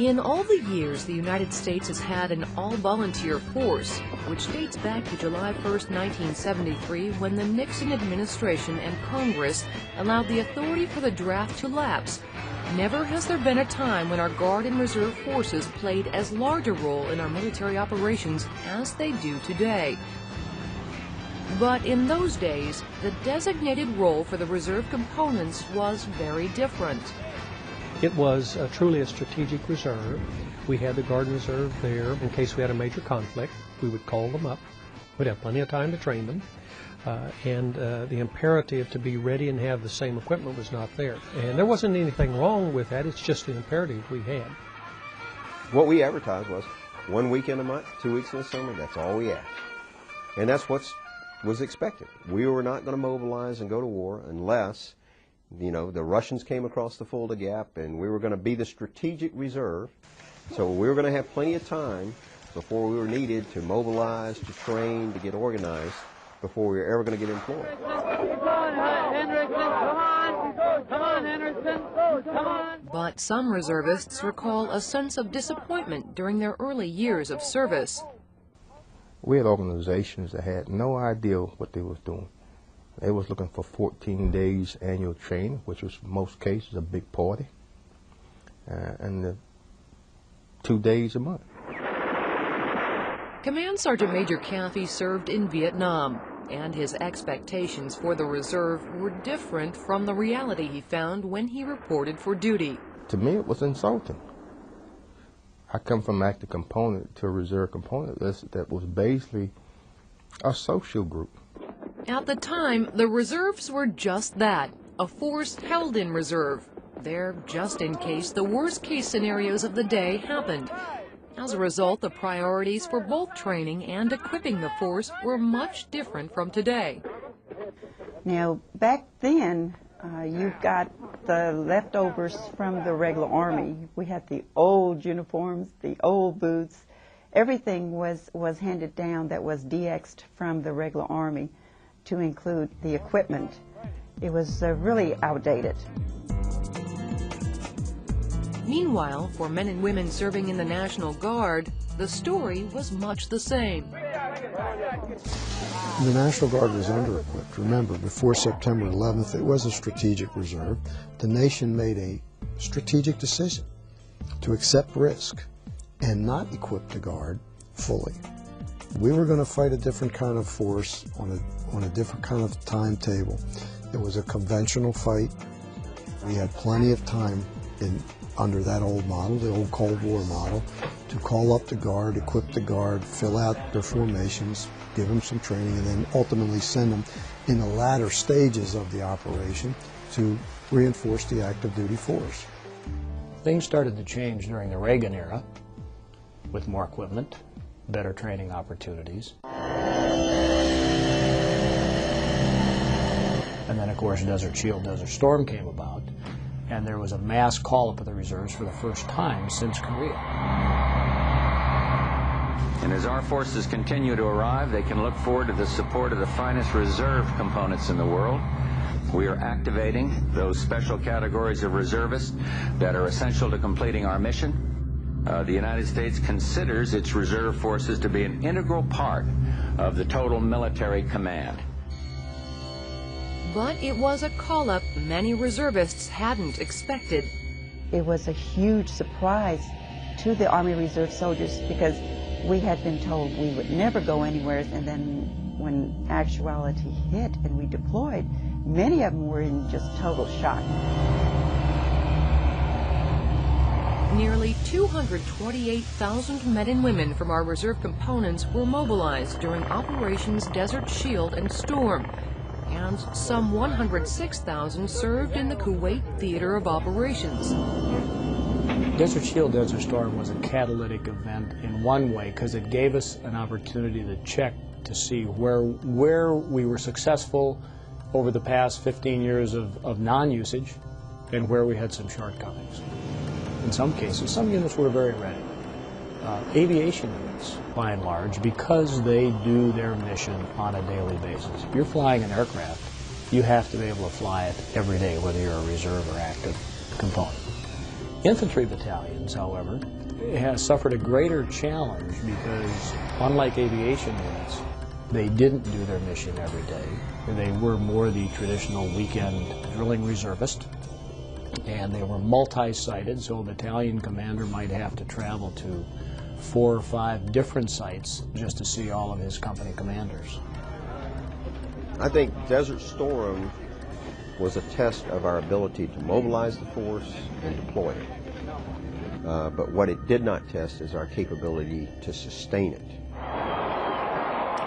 In all the years the United States has had an all-volunteer force, which dates back to July 1st, 1973, when the Nixon administration and Congress allowed the authority for the draft to lapse, never has there been a time when our Guard and Reserve forces played as large a role in our military operations as they do today. But in those days, the designated role for the reserve components was very different. It was truly a strategic reserve. We had the Guard and Reserve there in case we had a major conflict. We would call them up. We'd have plenty of time to train them. The imperative to be ready and have the same equipment was not there. And there wasn't anything wrong with that. It's just the imperative we had. What we advertised was 1 weekend a month, 2 weeks in the summer. That's all we asked. And that's what was expected. We were not going to mobilize and go to war unless the Russians came across the Fulda Gap, and we were going to be the strategic reserve. So we were going to have plenty of time before we were needed to mobilize, to train, to get organized, before we were ever going to get employed. But some reservists recall a sense of disappointment during their early years of service. We had organizations that had no idea what they was doing. They was looking for 14 days annual training, which was in most cases a big party, and 2 days a month. Command Sergeant Major Caffey served in Vietnam, and his expectations for the reserve were different from the reality he found when he reported for duty. To me, it was insulting. I come from active component to a reserve component that was basically a social group. At the time, the reserves were just that, a force held in reserve, there just in case the worst-case scenarios of the day happened. As a result, the priorities for both training and equipping the force were much different from today. Now, back then, you've got the leftovers from the regular Army. We had the old uniforms, the old boots. Everything was handed down that was DX'd from the regular Army to include the equipment. It was really outdated. Meanwhile, for men and women serving in the National Guard, the story was much the same. The National Guard was under-equipped. Remember, before September 11th, it was a strategic reserve. The nation made a strategic decision to accept risk and not equip the Guard fully. We were going to fight a different kind of force on a different kind of timetable. It was a conventional fight. We had plenty of time under that old model, the old Cold War model, to call up the Guard, equip the Guard, fill out their formations, give them some training, and then ultimately send them in the latter stages of the operation to reinforce the active duty force. Things started to change during the Reagan era with more equipment, better training opportunities. And then, of course, Desert Shield, Desert Storm came about, and there was a mass call-up of the reserves for the first time since Korea. And as our forces continue to arrive, they can look forward to the support of the finest reserve components in the world. We are activating those special categories of reservists that are essential to completing our mission. The United States considers its reserve forces to be an integral part of the total military command. But it was a call-up many reservists hadn't expected. It was a huge surprise to the Army Reserve soldiers because we had been told we would never go anywhere, and then when actuality hit and we deployed, many of them were in just total shock. Nearly 228,000 men and women from our reserve components were mobilized during Operations Desert Shield and Storm, and some 106,000 served in the Kuwait Theater of Operations. Desert Shield, Desert Storm was a catalytic event in one way because it gave us an opportunity to check to see where we were successful over the past 15 years of non-usage and where we had some shortcomings. In some cases, some units were very ready. Aviation units, by and large, because they do their mission on a daily basis. If you're flying an aircraft, you have to be able to fly it every day, whether you're a reserve or active component. Infantry battalions, however, has suffered a greater challenge because, unlike aviation units, they didn't do their mission every day. They were more the traditional weekend drilling reservist, and they were multi-sited, so a battalion commander might have to travel to 4 or 5 different sites just to see all of his company commanders. I think Desert Storm was a test of our ability to mobilize the force and deploy it. But what it did not test is our capability to sustain it.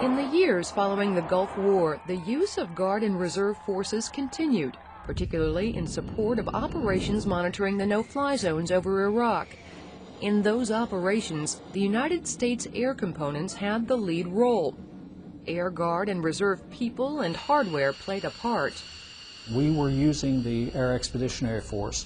In the years following the Gulf War, the use of Guard and Reserve forces continued, particularly in support of operations monitoring the no-fly zones over Iraq. In those operations, the United States Air Components had the lead role. Air Guard and Reserve people and hardware played a part. We were using the Air Expeditionary Force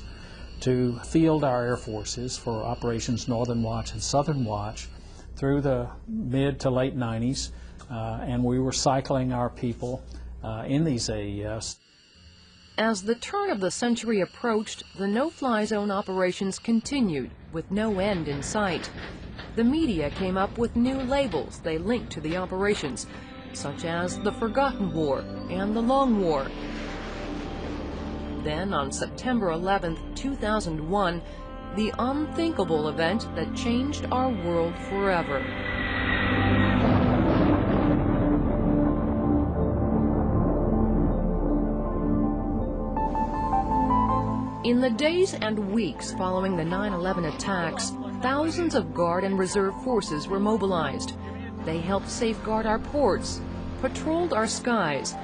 to field our air forces for Operations Northern Watch and Southern Watch through the mid to late 90s, and we were cycling our people in these AEFs. As the turn of the century approached, the no-fly zone operations continued, with no end in sight. The media came up with new labels they linked to the operations, such as the Forgotten War and the Long War. Then, on September 11, 2001, the unthinkable event that changed our world forever. In the days and weeks following the 9/11 attacks, thousands of Guard and Reserve forces were mobilized. They helped safeguard our ports, patrolled our skies,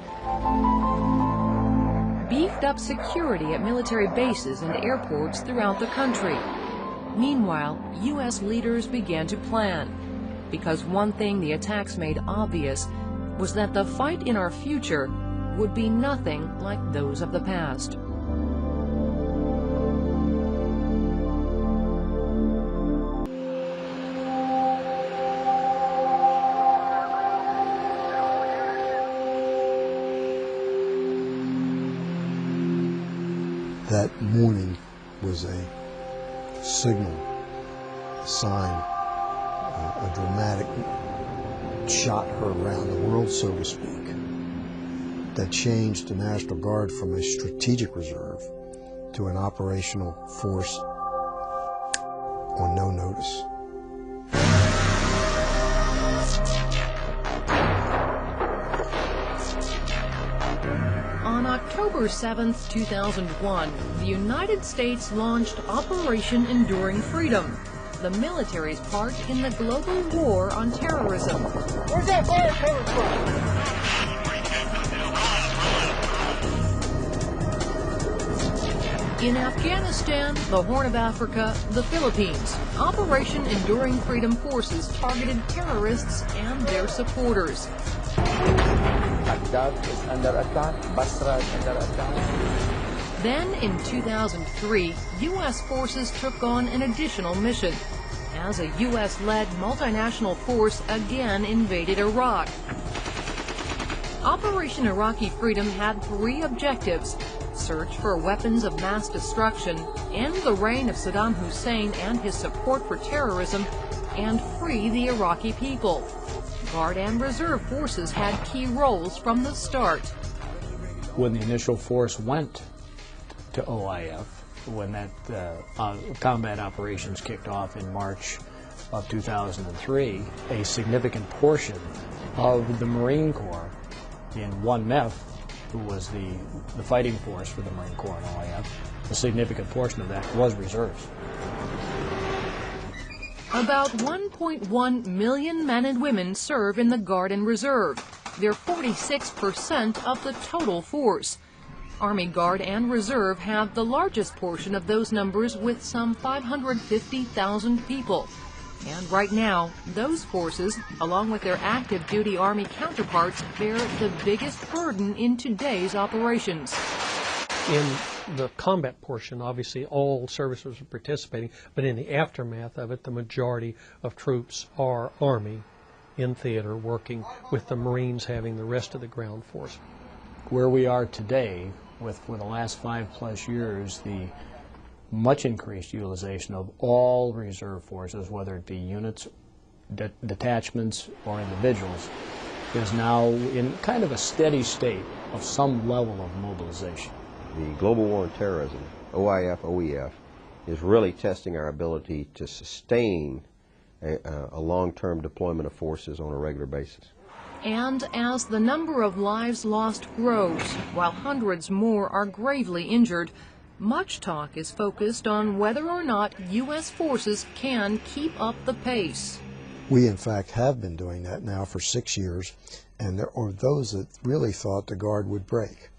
beefed up security at military bases and airports throughout the country. Meanwhile, U.S. leaders began to plan, because one thing the attacks made obvious was that the fight in our future would be nothing like those of the past. That morning was a signal, a sign, a dramatic shot heard around the world, so to speak, that changed the National Guard from a strategic reserve to an operational force on no notice. On October 7, 2001, the United States launched Operation Enduring Freedom, the military's part in the global war on terrorism. Where's that fire coming from? In Afghanistan, the Horn of Africa, the Philippines, Operation Enduring Freedom forces targeted terrorists and their supporters. Baghdad is under attack, Basra is under attack. Then, in 2003, U.S. forces took on an additional mission, as a U.S.-led multinational force again invaded Iraq. Operation Iraqi Freedom had 3 objectives: search for weapons of mass destruction, end the reign of Saddam Hussein and his support for terrorism, and free the Iraqi people. Guard and Reserve forces had key roles from the start. When the initial force went to OIF, when that combat operations kicked off in March of 2003, a significant portion of the Marine Corps in 1MEF, who was the fighting force for the Marine Corps in OIF, a significant portion of that was reserves. About 1.1 million men and women serve in the Guard and Reserve. They're 46% of the total force. Army Guard and Reserve have the largest portion of those numbers, with some 550,000 people. And right now, those forces, along with their active duty Army counterparts, bear the biggest burden in today's operations. In the combat portion, obviously all services are participating, but in the aftermath of it, the majority of troops are Army in theater, working with the Marines having the rest of the ground force. Where we are today, for the last 5+ years, much increased utilization of all reserve forces, whether it be units, detachments, or individuals, is now in kind of a steady state of some level of mobilization. The global war on terrorism, OIF, OEF, is really testing our ability to sustain a long-term deployment of forces on a regular basis. And as the number of lives lost grows, while hundreds more are gravely injured, much talk is focused on whether or not U.S. forces can keep up the pace. We, in fact, have been doing that now for 6 years, and there are those that really thought the Guard would break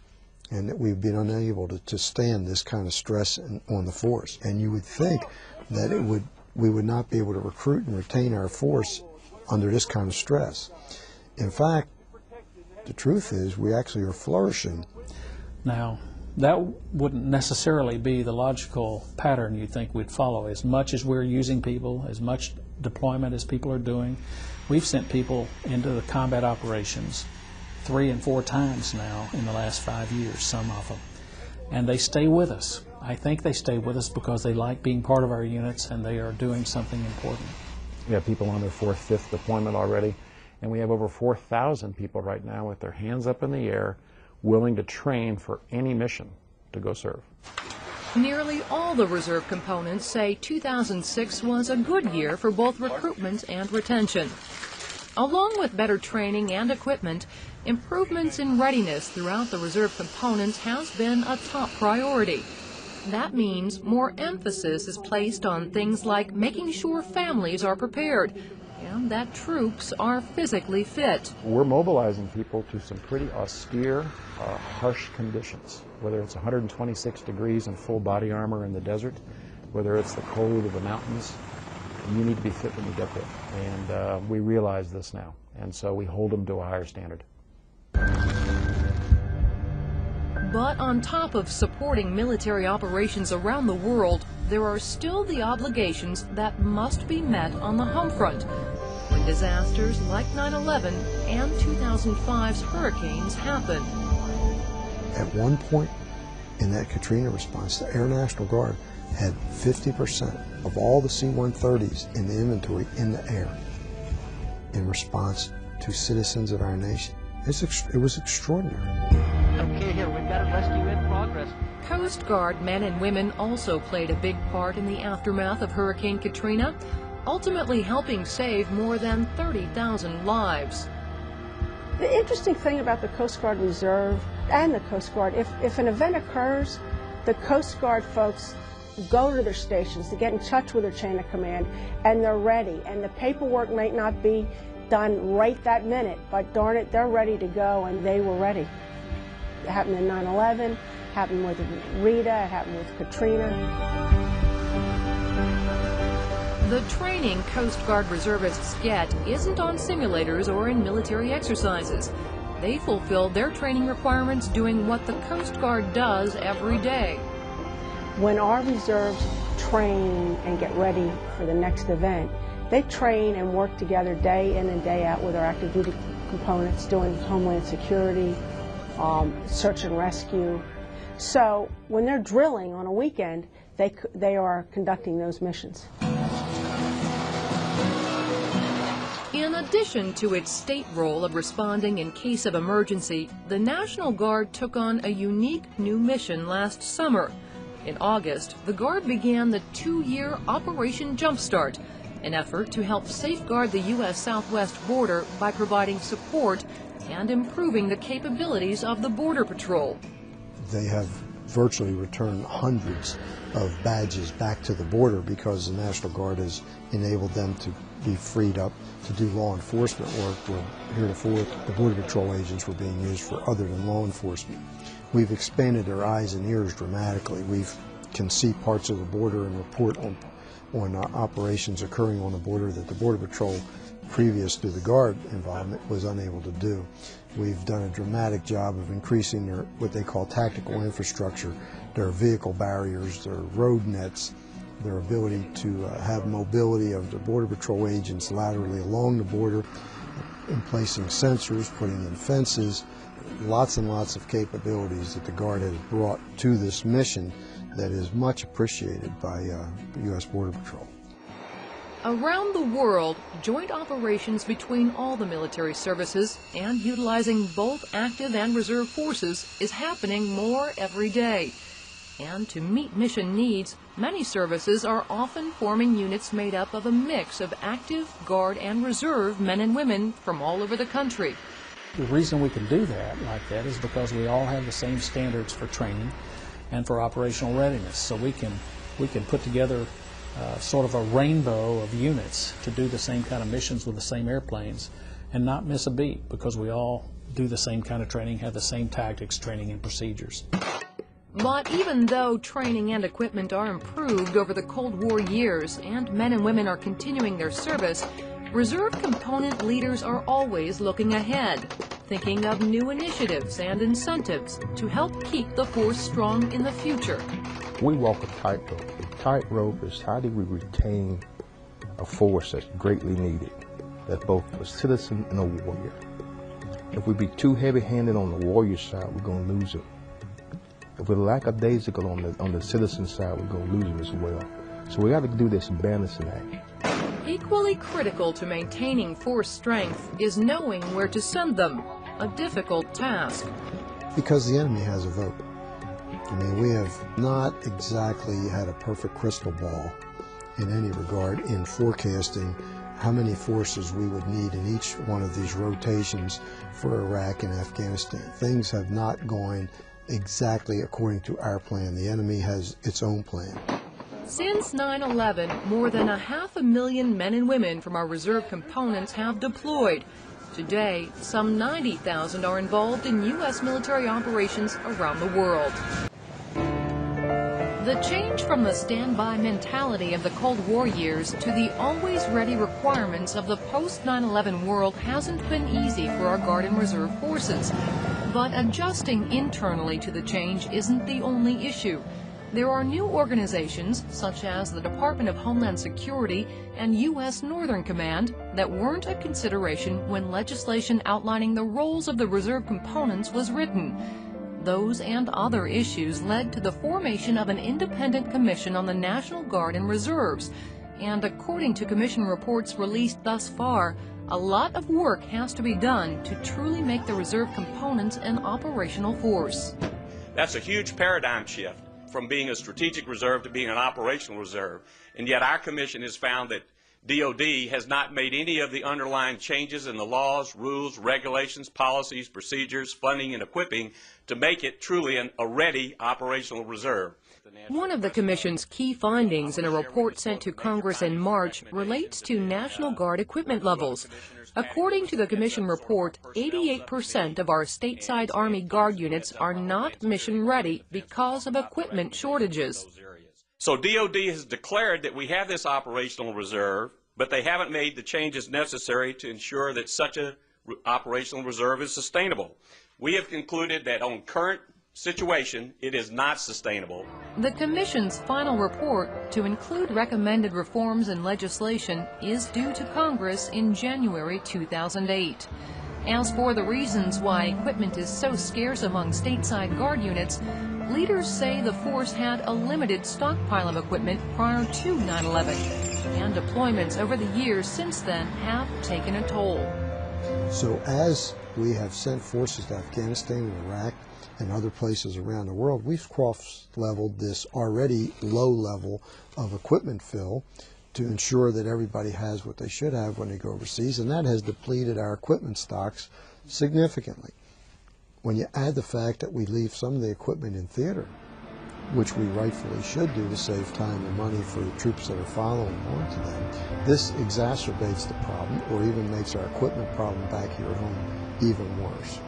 and that we've been unable to stand this kind of stress on the force. And you would think that we would not be able to recruit and retain our force under this kind of stress. In fact, the truth is we actually are flourishing. Now, that wouldn't necessarily be the logical pattern you'd think we'd follow. As much as we're using people, as much deployment as people are doing, we've sent people into the combat operations 3 and 4 times now in the last 5 years, some of them. And they stay with us. I think they stay with us because they like being part of our units and they are doing something important. We have people on their 4th, 5th deployment already, and we have over 4,000 people right now with their hands up in the air, willing to train for any mission to go serve. Nearly all the reserve components say 2006 was a good year for both recruitment and retention. Along with better training and equipment, improvements in readiness throughout the reserve components has been a top priority. That means more emphasis is placed on things like making sure families are prepared and that troops are physically fit. We're mobilizing people to some pretty austere, harsh conditions, whether it's 126 degrees in full body armor in the desert, whether it's the cold of the mountains. You need to be fit when you get there. And we realize this now, and so we hold them to a higher standard. But on top of supporting military operations around the world, there are still the obligations that must be met on the home front when disasters like 9/11 and 2005's hurricanes happen. At one point in that Katrina response, the Air National Guard had 50% of all the C-130s in the inventory in the air in response to citizens of our nation. It was extraordinary. Okay, here, we've got a rescue in progress. Coast Guard men and women also played a big part in the aftermath of Hurricane Katrina, ultimately helping save more than 30,000 lives. The interesting thing about the Coast Guard Reserve and the Coast Guard, if an event occurs, the Coast Guard folks go to their stations to get in touch with their chain of command, and they're ready. And the paperwork might not be done right that minute, but darn it, they're ready to go, and they were ready. It happened in 9/11, happened with Rita, it happened with Katrina. The training Coast Guard reservists get isn't on simulators or in military exercises. They fulfill their training requirements doing what the Coast Guard does every day. When our reserves train and get ready for the next event, they train and work together day in and day out with our active duty components doing homeland security, search and rescue. So when they're drilling on a weekend, they are conducting those missions. In addition to its state role of responding in case of emergency, the National Guard took on a unique new mission last summer. In August, the Guard began the 2-year Operation Jumpstart, an effort to help safeguard the U.S. Southwest border by providing support and improving the capabilities of the Border Patrol. They have virtually returned hundreds of badges back to the border because the National Guard has enabled them to be freed up to do law enforcement work where heretofore the Border Patrol agents were being used for other than law enforcement. We've expanded their eyes and ears dramatically. We can see parts of the border and report on operations occurring on the border that the Border Patrol, previous to the Guard involvement, was unable to do. We've done a dramatic job of increasing their what they call tactical infrastructure, their vehicle barriers, their road nets, their ability to have mobility of the Border Patrol agents laterally along the border, in placing sensors, putting in fences, lots and lots of capabilities that the Guard has brought to this mission that is much appreciated by U.S. Border Patrol. Around the world, joint operations between all the military services and utilizing both active and reserve forces is happening more every day. And to meet mission needs, many services are often forming units made up of a mix of active, Guard, and Reserve men and women from all over the country. The reason we can do that like that is because we all have the same standards for training and for operational readiness. So we can put together sort of a rainbow of units to do the same kind of missions with the same airplanes and not miss a beat, because we all do the same kind of training, have the same tactics, training, and procedures. But even though training and equipment are improved over the Cold War years and men and women are continuing their service, reserve component leaders are always looking ahead, thinking of new initiatives and incentives to help keep the force strong in the future. We walk a tightrope. The tightrope is how do we retain a force that's greatly needed, that's both a citizen and a warrior. If we be too heavy-handed on the warrior side, we're going to lose them. If we're lackadaisical on the citizen side, we're going to lose them as well. So we got to do this balancing act. Equally critical to maintaining force strength is knowing where to send them, a difficult task. Because the enemy has a vote. I mean, we have not exactly had a perfect crystal ball in any regard in forecasting how many forces we would need in each one of these rotations for Iraq and Afghanistan. Things have not gone exactly according to our plan. The enemy has its own plan. Since 9/11, more than 500,000 men and women from our reserve components have deployed. Today, some 90,000 are involved in U.S. military operations around the world. The change from the standby mentality of the Cold War years to the always-ready requirements of the post-9/11 world hasn't been easy for our Guard and Reserve forces. But adjusting internally to the change isn't the only issue. There are new organizations, such as the Department of Homeland Security and U.S. Northern Command, that weren't a consideration when legislation outlining the roles of the reserve components was written. Those and other issues led to the formation of an independent commission on the National Guard and Reserves. And according to commission reports released thus far, a lot of work has to be done to truly make the reserve components an operational force. That's a huge paradigm shift from being a strategic reserve to being an operational reserve. And yet our commission has found that DOD has not made any of the underlying changes in the laws, rules, regulations, policies, procedures, funding, and equipping to make it truly a ready operational reserve. One of the Commission's key findings in a report sent to Congress in March relates to National Guard equipment levels. According to the Commission report, 88% of our stateside Army Guard units are not mission ready because of equipment shortages. So DOD has declared that we have this operational reserve, but they haven't made the changes necessary to ensure that such an operational reserve is sustainable. We have concluded that on current situation, it is not sustainable. The Commission's final report, to include recommended reforms in legislation, is due to Congress in January 2008. As for the reasons why equipment is so scarce among stateside Guard units, leaders say the force had a limited stockpile of equipment prior to 9/11, and deployments over the years since then have taken a toll. So as we have sent forces to Afghanistan and Iraq and other places around the world, we've cross-leveled this already low level of equipment fill to ensure that everybody has what they should have when they go overseas, and that has depleted our equipment stocks significantly. When you add the fact that we leave some of the equipment in theater, which we rightfully should do to save time and money for the troops that are following on to them, this exacerbates the problem or even makes our equipment problem back here at home even worse.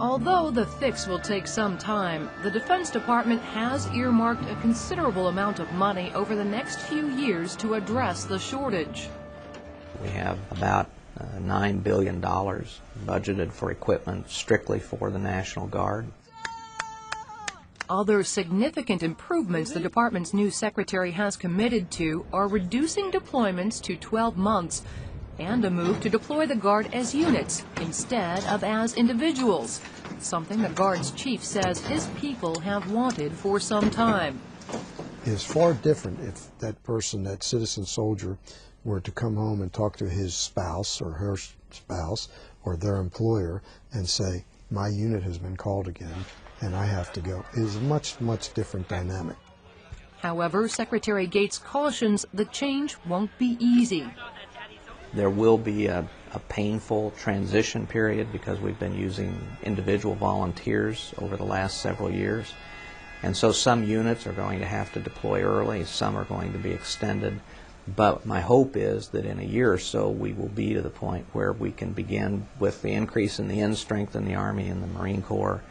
Although the fix will take some time, the Defense Department has earmarked a considerable amount of money over the next few years to address the shortage. We have about $9 billion budgeted for equipment strictly for the National Guard. Other significant improvements the department's new secretary has committed to are reducing deployments to 12 months and a move to deploy the Guard as units instead of as individuals, something the Guard's chief says his people have wanted for some time. is far different if that person, that citizen soldier, were to come home and talk to his spouse or her spouse or their employer and say, my unit has been called again and I have to go. It is a much, much different dynamic. However, Secretary Gates cautions the change won't be easy. There will be a painful transition period because we've been using individual volunteers over the last several years. And so some units are going to have to deploy early, some are going to be extended. But my hope is that in a year or so we will be to the point where we can begin with the increase in the end strength in the Army and the Marine Corps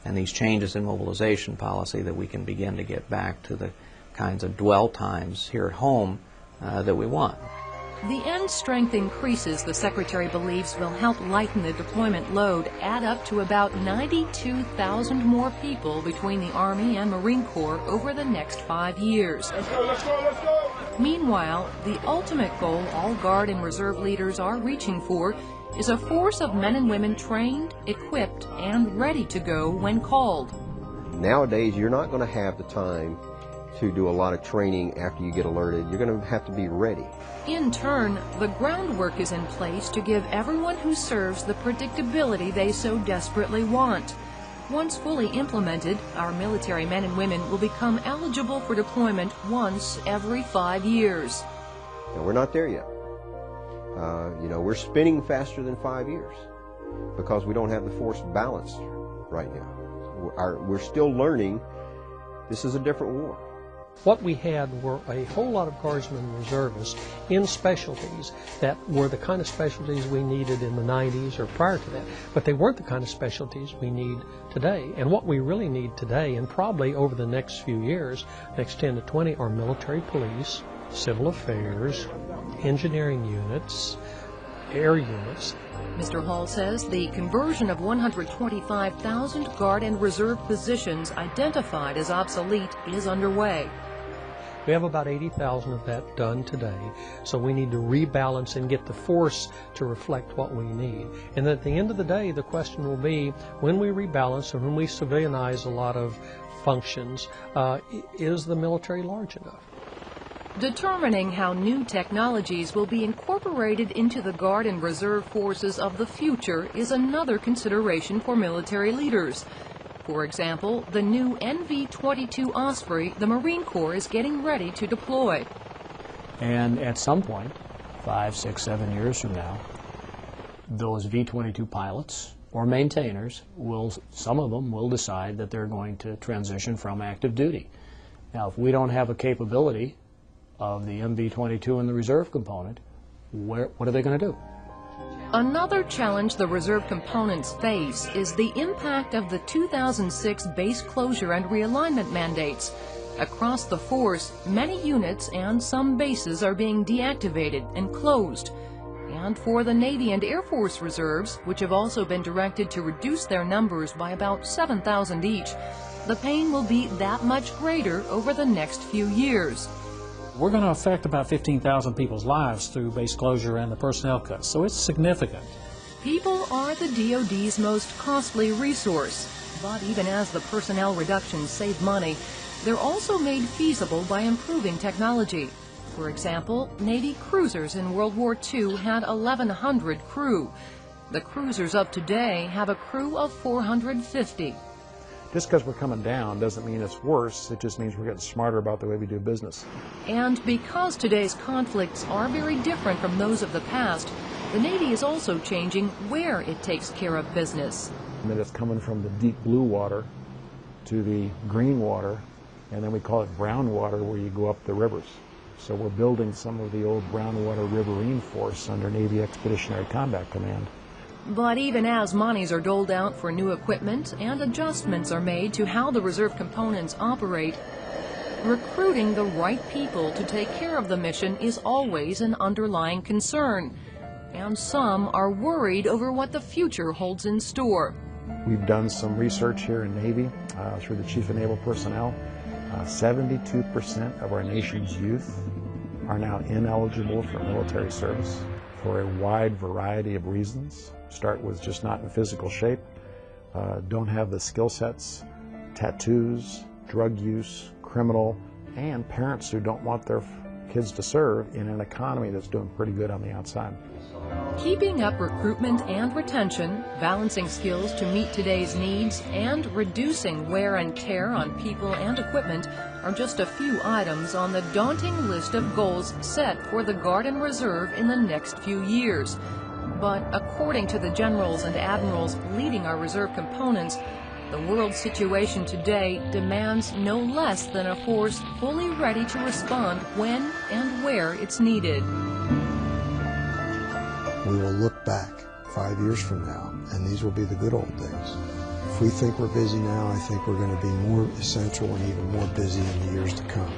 and these changes in mobilization policy, that we can begin to get back to the kinds of dwell times here at home that we want. The end strength increases the Secretary believes will help lighten the deployment load, add up to about 92,000 more people between the Army and Marine Corps over the next 5 years. Let's go, let's go, let's go! Meanwhile, the ultimate goal all Guard and Reserve leaders are reaching for is a force of men and women trained, equipped, and ready to go when called. Nowadays, you're not going to have the time to do a lot of training after you get alerted. You're going to have to be ready. In turn, the groundwork is in place to give everyone who serves the predictability they so desperately want. Once fully implemented, our military men and women will become eligible for deployment once every 5 years. And we're not there yet. We're spinning faster than 5 years because we don't have the force balanced right now. We're still learning. This is a different war. What we had were a whole lot of Guardsmen and Reservists in specialties that were the kind of specialties we needed in the 90s or prior to that, but they weren't the kind of specialties we need today. And what we really need today, and probably over the next few years, next 10 to 20, are military police, civil affairs, engineering units, air units. Mr. Hall says the conversion of 125,000 Guard and Reserve positions identified as obsolete is underway. We have about 80,000 of that done today, so we need to rebalance and get the force to reflect what we need. And at the end of the day, the question will be, when we rebalance and when we civilianize a lot of functions, is the military large enough? Determining how new technologies will be incorporated into the Guard and Reserve forces of the future is another consideration for military leaders. For example, the new NV-22 Osprey the Marine Corps is getting ready to deploy. And at some point, 5, 6, 7 years from now, those V-22 pilots or maintainers some of them will decide that they're going to transition from active duty. Now, if we don't have a capability of the MV-22 and the reserve component, what are they going to do? Another challenge the reserve components face is the impact of the 2006 base closure and realignment mandates. Across the force, many units and some bases are being deactivated and closed. And for the Navy and Air Force reserves, which have also been directed to reduce their numbers by about 7,000 each, the pain will be that much greater over the next few years. We're going to affect about 15,000 people's lives through base closure and the personnel cuts, so it's significant. People are the DoD's most costly resource, but even as the personnel reductions save money, they're also made feasible by improving technology. For example, Navy cruisers in World War II had 1,100 crew. The cruisers of today have a crew of 450. Just because we're coming down doesn't mean it's worse. It just means we're getting smarter about the way we do business. And because today's conflicts are very different from those of the past, the Navy is also changing where it takes care of business. And then it's coming from the deep blue water to the green water, and then we call it brown water where you go up the rivers. So we're building some of the old brown water riverine force under Navy Expeditionary Combat Command. But even as monies are doled out for new equipment and adjustments are made to how the reserve components operate, recruiting the right people to take care of the mission is always an underlying concern. And some are worried over what the future holds in store. We've done some research here in Navy through the Chief of Naval Personnel. 72% of our nation's youth are now ineligible for military service for a wide variety of reasons. Start with just not in physical shape, don't have the skill sets, tattoos, drug use, criminal and parents who don't want their kids to serve in an economy that's doing pretty good on the outside. Keeping up recruitment and retention, balancing skills to meet today's needs, and reducing wear and tear on people and equipment are just a few items on the daunting list of goals set for the Guard and Reserve in the next few years. But according to the generals and admirals leading our reserve components, the world situation today demands no less than a force fully ready to respond when and where it's needed. We will look back 5 years from now, and these will be the good old days. If we think we're busy now, I think we're going to be more essential and even more busy in the years to come.